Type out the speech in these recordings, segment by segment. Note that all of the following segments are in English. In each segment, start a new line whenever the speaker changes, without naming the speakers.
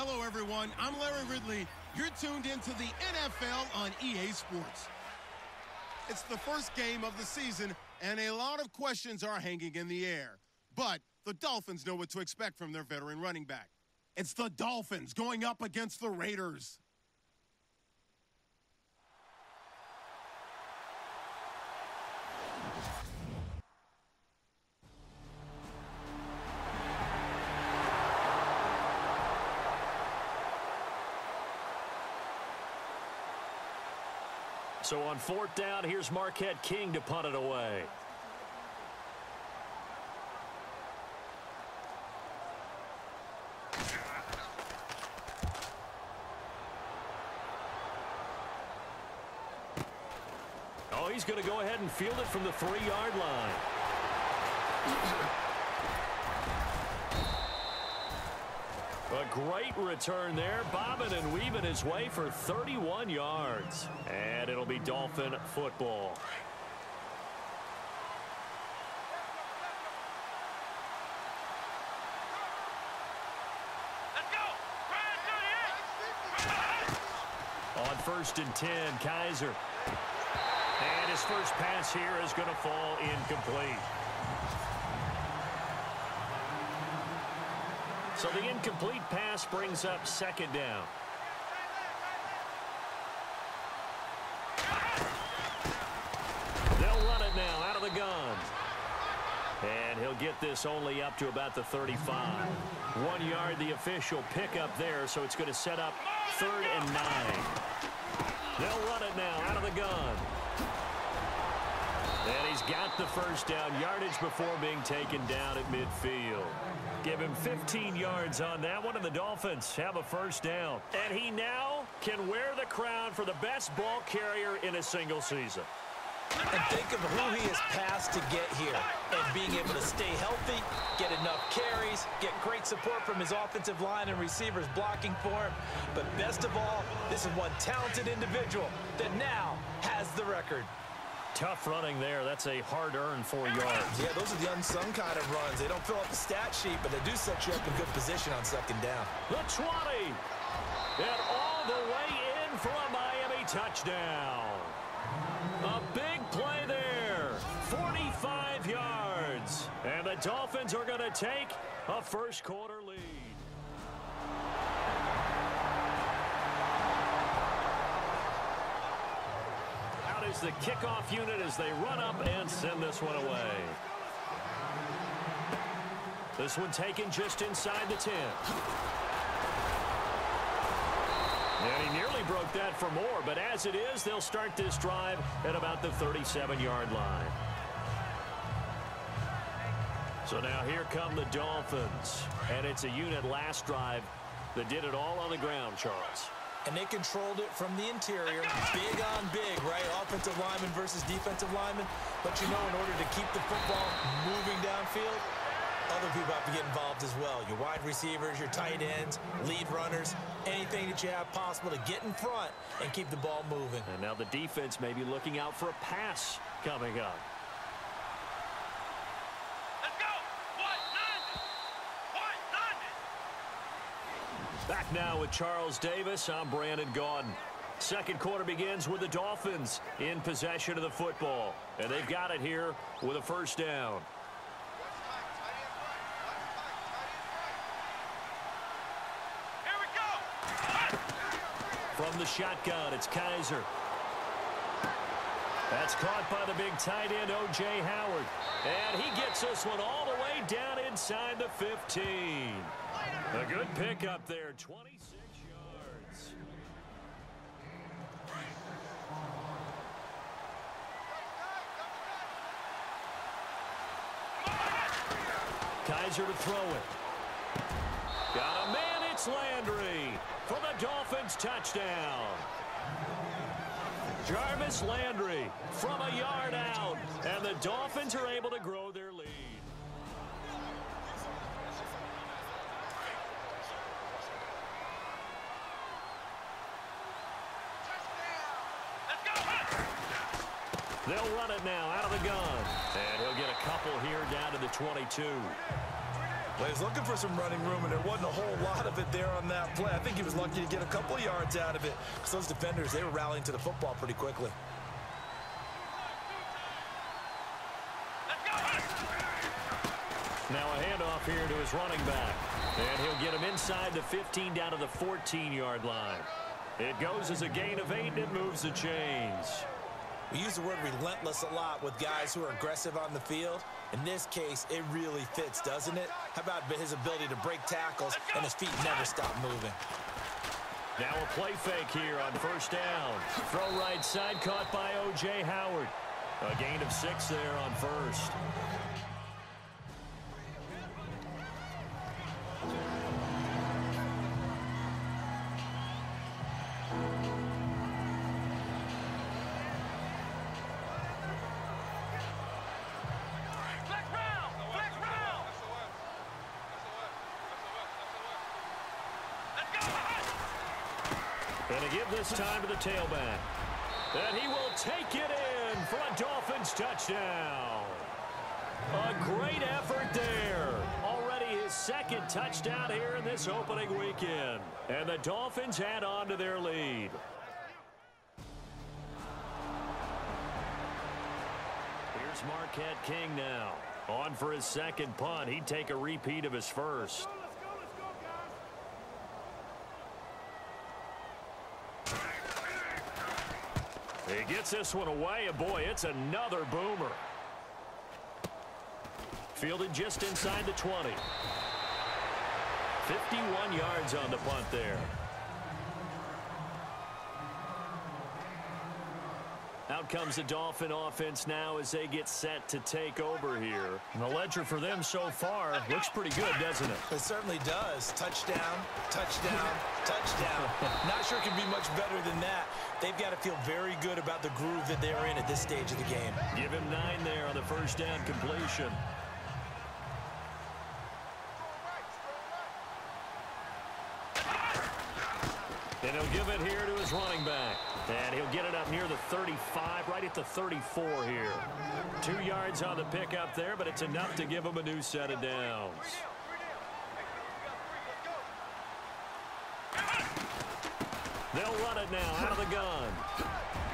Hello, everyone. I'm Larry Ridley. You're tuned into the NFL on EA Sports. It's the first game of the season, and a lot of questions are hanging in the air. But the Dolphins know what to expect from their veteran running back. It's the Dolphins going up against the Raiders.
So on fourth down, here's Marquette King to punt it away. Oh, he's going to go ahead and field it from the 3-yard line. A great return there, bobbing and weaving his way for 31 yards. And it'll be Dolphin football.
Let's go!
On 1st and 10, Kaiser. And his first pass here is going to fall incomplete. So the incomplete pass brings up 2nd down. They'll run it now out of the gun. And he'll get this only up to about the 35. 1 yard, the official pickup there, so it's going to set up 3rd and 9. They'll run it now out of the gun. And he's got the first down, yardage before being taken down at midfield. Give him 15 yards on that one, and the Dolphins have a first down. And he now can wear the crown for the best ball carrier in a single season.
And think of who he has passed to get here. And being able to stay healthy, get enough carries, get great support from his offensive line and receivers blocking for him. But best of all, this is one talented individual that now has the record.
Tough running there. That's a hard-earned 4 yards.
Yeah, those are the unsung kind of runs. They don't fill up the stat sheet, but they do set you up in good position on 2nd down.
The 20. And all the way in for a Miami touchdown. A big play there. 45 yards. And the Dolphins are going to take a first-quarter lead. Is the kickoff unit as they run up and send this one away. This one taken just inside the 10. And he nearly broke that for more, but as it is, they'll start this drive at about the 37-yard line. So now here come the Dolphins, and it's a unit last drive that did it all on the ground, Charles.
And they controlled it from the interior, big on big, right? Offensive lineman versus defensive lineman. But you know, in order to keep the football moving downfield, other people have to get involved as well. Your wide receivers, your tight ends, lead runners, anything that you have possible to get in front and keep the ball moving.
And now the defense may be looking out for a pass coming up. Back now with Charles Davis. I'm Brandon Gaudin. Second quarter begins with the Dolphins in possession of the football. And they've got it here with a first down.
Here we go!
From the shotgun, it's Kaiser. That's caught by the big tight end, O.J. Howard. And he gets this one all the way down inside the 15. A good pickup there, 26 yards. Kaiser to throw it. Got a man, it's Landry for the Dolphins touchdown. Jarvis Landry from a yard out, and the Dolphins are able to grow their lead. They'll run it now out of the gun. And he'll get a couple here down to the 22.
Well, he was looking for some running room, and there wasn't a whole lot of it there on that play. I think he was lucky to get a couple of yards out of it because those defenders, they were rallying to the football pretty quickly.
Now a handoff here to his running back. And he'll get him inside the 15 down to the 14-yard line. It goes as a gain of 8, and it moves the chains.
We use the word relentless a lot with guys who are aggressive on the field. In this case, it really fits, doesn't it? How about his ability to break tackles and his feet never stop moving?
Now a play fake here on first down. Throw right side caught by O.J. Howard. A gain of 6 there on first. And to give this time to the tailback. And he will take it in for a Dolphins touchdown. A great effort there. Already his second touchdown here in this opening weekend. And the Dolphins add on to their lead. Here's Marquette King now. On for his second punt. He'd take a repeat of his first. He gets this one away, and boy, it's another boomer. Fielded just inside the 20. 51 yards on the punt there. Out comes the Dolphin offense now as they get set to take over here. And the ledger for them so far looks pretty good, doesn't it?
It certainly does. Touchdown, touchdown, touchdown. Not sure it can be much better than that. They've got to feel very good about the groove that they're in at this stage of the game.
Give him 9 there on the first down completion. And he'll give it here to his running back. And he'll get it up near the 35, right at the 34 here. 2 yards on the pickup there, but it's enough to give him a new set of downs. They'll run it now out of the gun.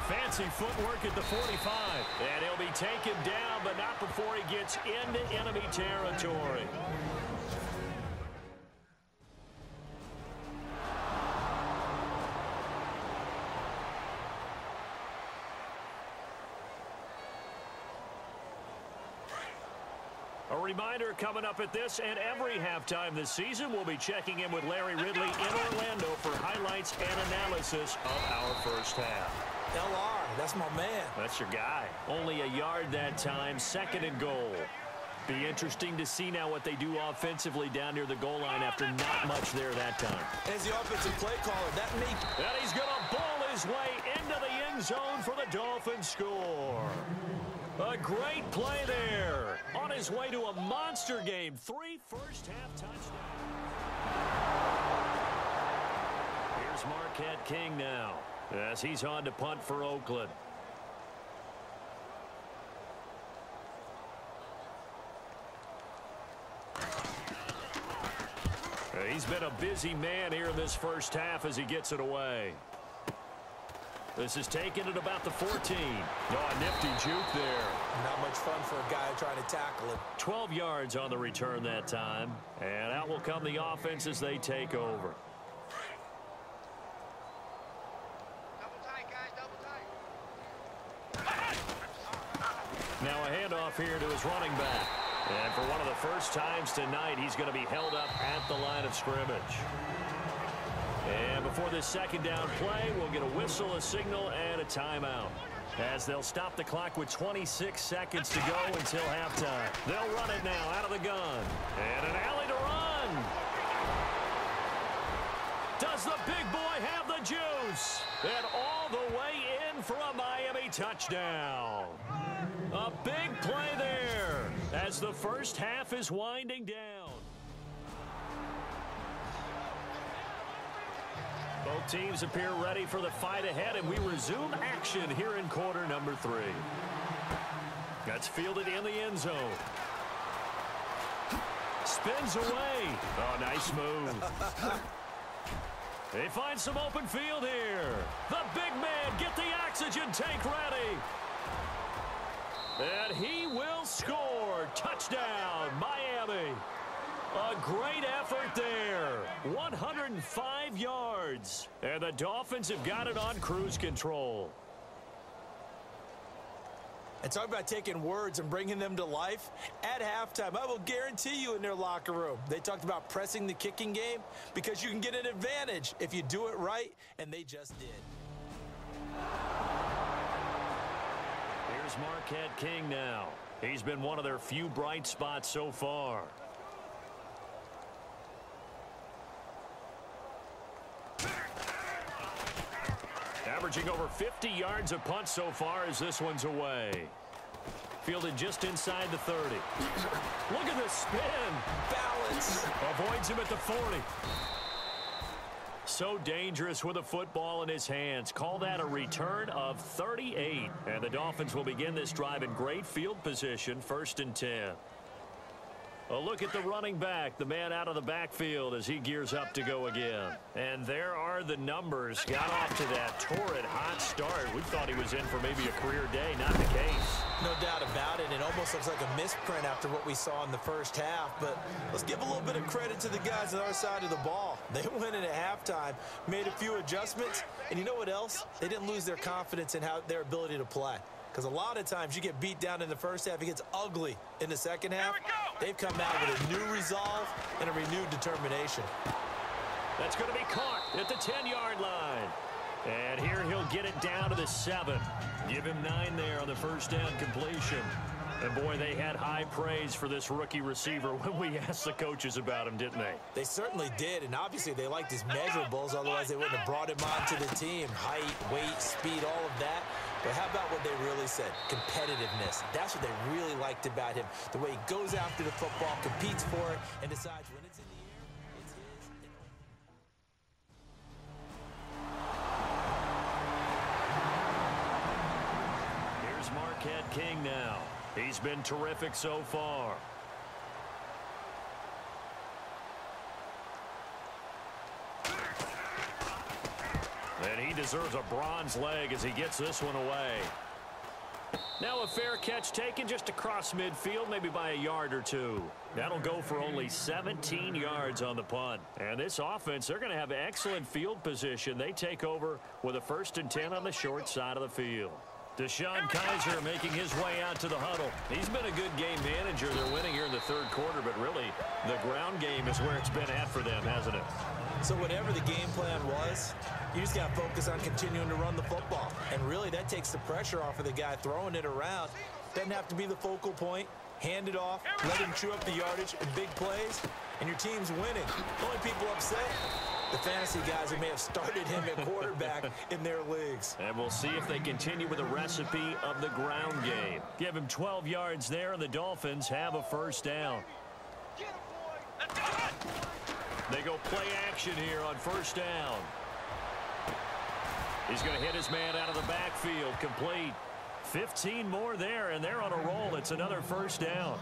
Fancy footwork at the 45. And he'll be taken down, but not before he gets into enemy territory. A reminder coming up at this and every halftime this season, we'll be checking in with Larry Ridley in Orlando for highlights and analysis of our first half.
LR, that's my man.
That's your guy. Only a yard that time, 2nd and goal. Be interesting to see now what they do offensively down near the goal line after not much there that time.
As the offensive play caller, that may...
And he's going to ball his way into the end zone for the Dolphins score. A great play there. On his way to a monster game. 3 first-half touchdowns. Here's Marquette King now as he's on to punt for Oakland. He's been a busy man here in this first half as he gets it away. This is taken at about the 14. Oh, a nifty juke there.
Not much fun for a guy trying to tackle it.
12 yards on the return that time. And out will come the offense as they take over.
Double tight, guys, double tight.
Now a handoff here to his running back. And for one of the first times tonight, he's going to be held up at the line of scrimmage. And before this second down play, we'll get a whistle, a signal, and a timeout. As they'll stop the clock with 26 seconds to go until halftime. They'll run it now out of the gun. And an alley to run. Does the big boy have the juice? And all the way in for a Miami touchdown. A big play there as the first half is winding down. Both teams appear ready for the fight ahead, and we resume action here in quarter number 3. That's fielded in the end zone. Spins away. Oh, nice move. They find some open field here. The big man, get the oxygen tank ready. And he will score. Touchdown, Miami. A great effort there. 105 yards. And the Dolphins have got it on cruise control.
And talk about taking words and bringing them to life. At halftime, I will guarantee you in their locker room, they talked about pressing the kicking game because you can get an advantage if you do it right, and they just did.
Here's Marquette King now. He's been one of their few bright spots so far. Averaging over 50 yards a punt so far as this one's away. Fielded just inside the 30. Look at the spin.
Balance.
Avoids him at the 40. So dangerous with a football in his hands. Call that a return of 38. And the Dolphins will begin this drive in great field position, 1st and 10. A look at the running back, the man out of the backfield as he gears up to go again. And there are the numbers. Got off to that torrid hot start. We thought he was in for maybe a career day. Not the case.
No doubt about it. It almost looks like a misprint after what we saw in the first half. But let's give a little bit of credit to the guys on our side of the ball. They went in at halftime, made a few adjustments. And you know what else? They didn't lose their confidence in their ability to play. Because a lot of times you get beat down in the first half. It gets ugly in the second half. They've come out with a new resolve and a renewed determination.
That's going to be caught at the 10-yard line. And here he'll get it down to the 7. Give him 9 there on the first down completion. And, boy, they had high praise for this rookie receiver when we asked the coaches about him, didn't they?
They certainly did, and obviously they liked his measurables. Otherwise, they wouldn't have brought him onto the team. Height, weight, speed, all of that. But how about what they really said? Competitiveness. That's what they really liked about him. The way he goes after the football, competes for it, and decides when it's in the air, it's his.
Here's Marquette King now. He's been terrific so far. And he deserves a bronze leg as he gets this one away. Now a fair catch taken just across midfield, maybe by a yard or two. That'll go for only 17 yards on the punt. And this offense, they're going to have excellent field position. They take over with a 1st and 10 on the short side of the field. DeShone Kizer making his way out to the huddle. He's been a good game manager. They're winning here in the 3rd quarter, but really the ground game is where it's been at for them, hasn't it?
So whatever the game plan was, you just got to focus on continuing to run the football. And really that takes the pressure off of the guy throwing it around. Doesn't have to be the focal point. Hand it off, let him chew up the yardage in big plays, and your team's winning. The only people upset, the fantasy guys who may have started him at quarterback in their leagues.
And we'll see if they continue with the recipe of the ground game. Give him 12 yards there, and the Dolphins have a 1st down. They go play action here on 1st down. He's going to hit his man out of the backfield, complete. 15 more there, and they're on a roll. It's another 1st down.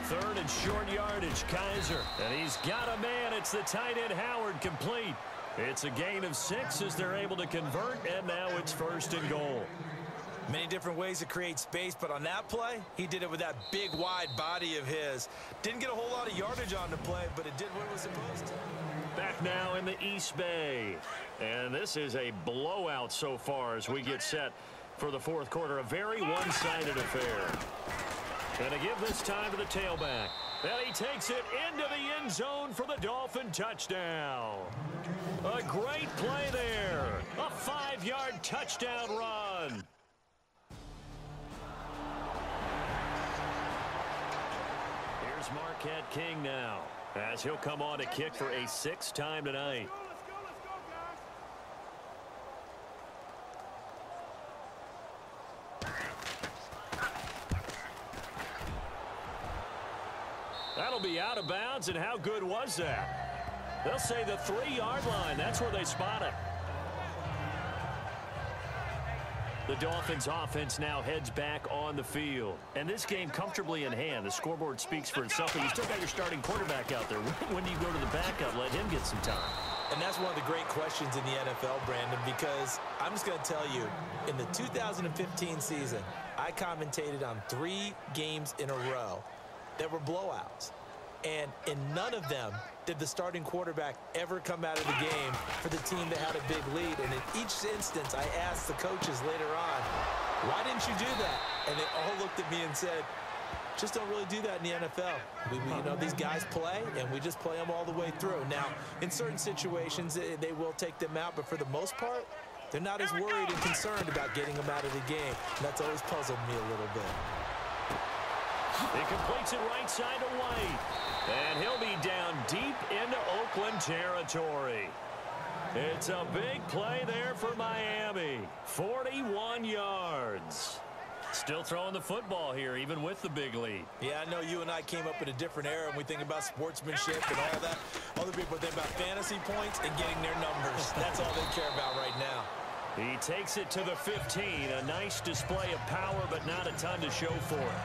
Third and short yardage, Kizer. And he's got a man. It's the tight end, Howard, complete. It's a gain of 6 as they're able to convert, and now it's 1st and goal.
Many different ways to create space, but on that play, he did it with that big, wide body of his. Didn't get a whole lot of yardage on the play, but it did what it was supposed to.
Back now in the East Bay. And this is a blowout so far as we get set for the 4th quarter. A very one-sided affair. And to give this time to the tailback. And he takes it into the end zone for the Dolphin touchdown. A great play there. A 5-yard touchdown run. Here's Marquette King now, as he'll come on to kick for a 6th time tonight. That'll be out of bounds, and how good was that? They'll say the 3-yard line. That's where they spot it. The Dolphins offense now heads back on the field. And this game comfortably in hand. The scoreboard speaks for itself, but you still got your starting quarterback out there. When do you go to the backup? Let him get some time.
And that's one of the great questions in the NFL, Brandon, because I'm just going to tell you, in the 2015 season, I commentated on 3 games in a row that were blowouts. And in none of them did the starting quarterback ever come out of the game for the team that had a big lead. And in each instance, I asked the coaches later on, why didn't you do that? And they all looked at me and said, just don't really do that in the NFL. You know, these guys play, and we just play them all the way through. Now, in certain situations, they will take them out, but for the most part, they're not as worried and concerned about getting them out of the game. And that's always puzzled me a little bit.
He completes it right side to White. And he'll be down deep into Oakland territory. It's a big play there for Miami. 41 yards. Still throwing the football here, even with the big lead.
Yeah, I know you and I came up in a different era and we think about sportsmanship and all that. Other people think about fantasy points and getting their numbers. That's all they care about right now.
He takes it to the 15. A nice display of power, but not a ton to show for it.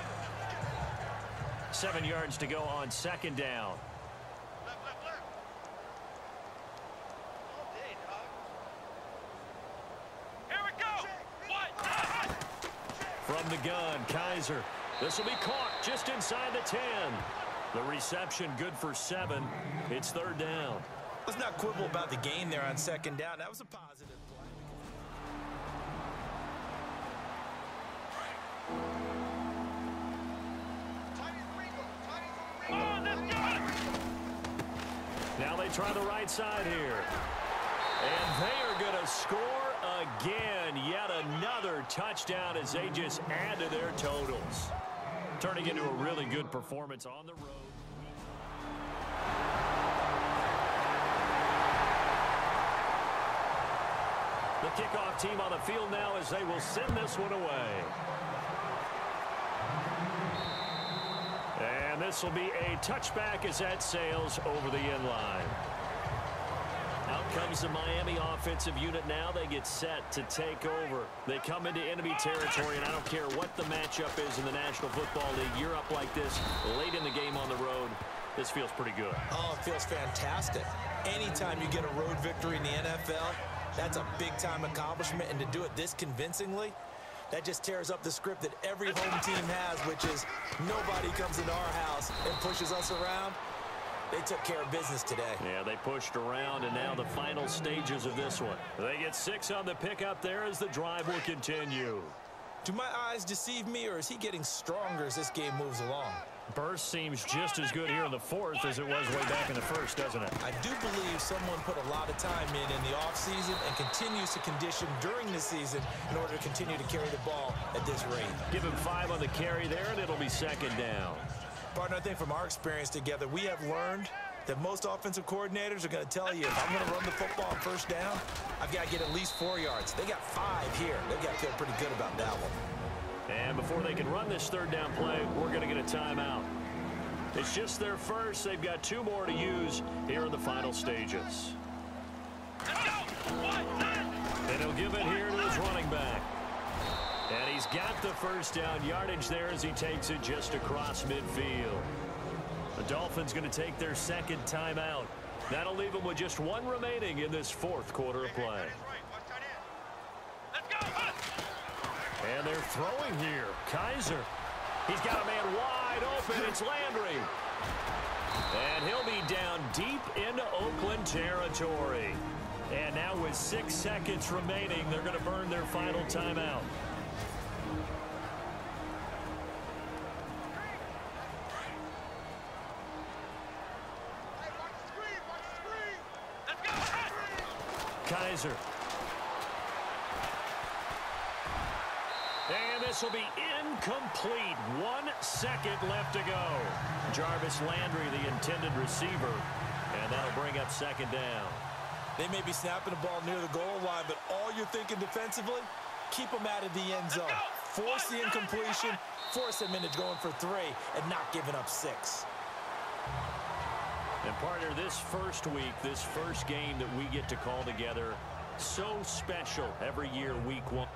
7 yards to go on second down.
Here we go.
From the gun, Kaiser. This will be caught just inside the 10. The reception good for 7. It's third down.
Let's not quibble about the gain there on second down. That was a positive play.
Now they try the right side here. And they are going to score again. Yet another touchdown as they just add to their totals. Turning into a really good performance on the road. The kickoff team on the field now as they will send this one away. And this will be a touchback as that sails over the end line. Out comes the Miami offensive unit now. They get set to take over. They come into enemy territory, and I don't care what the matchup is in the National Football League. You're up like this late in the game on the road. This feels pretty good.
Oh, it feels fantastic. Anytime you get a road victory in the NFL, that's a big-time accomplishment, and to do it this convincingly, that just tears up the script that every home team has, which is nobody comes into our house and pushes us around. They took care of business today.
Yeah, they pushed around, and now the final stages of this one. They get 6 on the pickup there as the drive will continue.
Do my eyes deceive me, or is he getting stronger as this game moves along?
Burst seems just as good here in the fourth as it was way back in the first, doesn't it?
I do believe someone put a lot of time in the offseason and continues to condition during the season in order to continue to carry the ball at this rate.
Give him 5 on the carry there, and it'll be second down.
Partner, I think from our experience together, we have learned that most offensive coordinators are going to tell you, if I'm going to run the football on first down, I've got to get at least 4 yards. They got 5 here. They've got to feel pretty good about that one.
And before they can run this third down play, we're going to get a timeout. It's just their first. They've got 2 more to use here in the final stages. And he'll give it here to his running back. And he's got the first down yardage there as he takes it just across midfield. The Dolphins going to take their second timeout. That'll leave them with just 1 remaining in this fourth quarter of play. And they're throwing here. Kaiser. He's got a man wide open. It's Landry. And he'll be down deep into Oakland territory. And now with 6 seconds remaining, they're going to burn their final timeout. Kaiser. And this will be incomplete. 1 second left to go. Jarvis Landry, the intended receiver. And that'll bring up second down.
They may be snapping the ball near the goal line, but all you're thinking defensively, keep them out of the end zone. Force the incompletion, force them into going for 3, and not giving up 6.
And partner, this first week, this first game that we get to call together, so special every year, week 1.